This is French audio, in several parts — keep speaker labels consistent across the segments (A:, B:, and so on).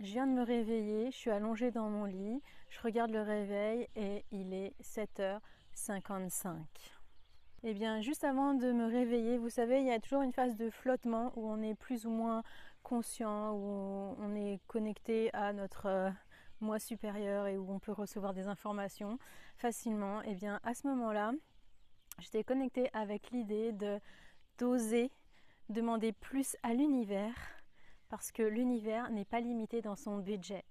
A: Je viens de me réveiller, je suis allongée dans mon lit, je regarde le réveil et il est 7h55. Et bien, juste avant de me réveiller, vous savez, il y a toujours une phase de flottement où on est plus ou moins conscient, où on est connecté à notre moi supérieur et où on peut recevoir des informations facilement. Et bien, à ce moment-là, j'étais connectée avec l'idée d'oser demander plus à l'univers parce que l'univers n'est pas limité dans son budget.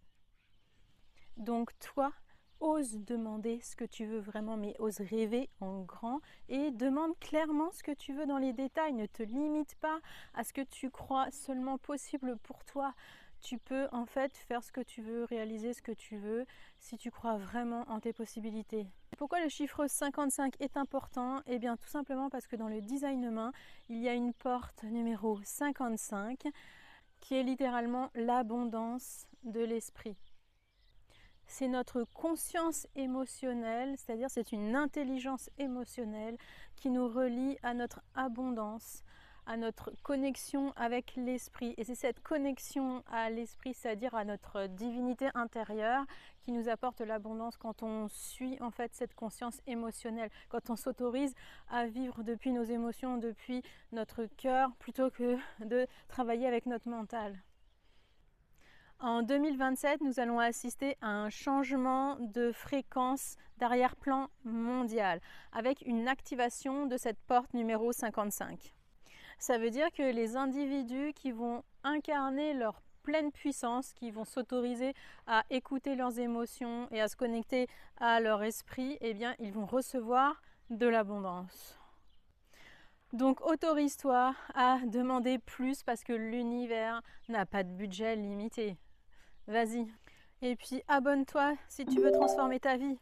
A: Donc toi, ose demander ce que tu veux vraiment, mais ose rêver en grand et demande clairement ce que tu veux dans les détails. Ne te limite pas à ce que tu crois seulement possible pour toi. Tu peux en fait faire ce que tu veux, réaliser ce que tu veux si tu crois vraiment en tes possibilités. Pourquoi le chiffre 55 est important? Eh bien tout simplement parce que dans le design humain, il y a une porte numéro 55 qui est littéralement l'abondance de l'esprit. C'est notre conscience émotionnelle, c'est-à-dire c'est une intelligence émotionnelle qui nous relie à notre abondance, à notre connexion avec l'esprit. Et c'est cette connexion à l'esprit, c'est-à-dire à notre divinité intérieure, qui nous apporte l'abondance quand on suit en fait cette conscience émotionnelle, quand on s'autorise à vivre depuis nos émotions, depuis notre cœur, plutôt que de travailler avec notre mental. En 2027, nous allons assister à un changement de fréquence d'arrière-plan mondial avec une activation de cette porte numéro 55. Ça veut dire que les individus qui vont incarner leur pleine puissance, qui vont s'autoriser à écouter leurs émotions et à se connecter à leur esprit, eh bien, ils vont recevoir de l'abondance. Donc autorise-toi à demander plus parce que l'univers n'a pas de budget limité. Vas-y. Et puis abonne-toi si tu veux transformer ta vie.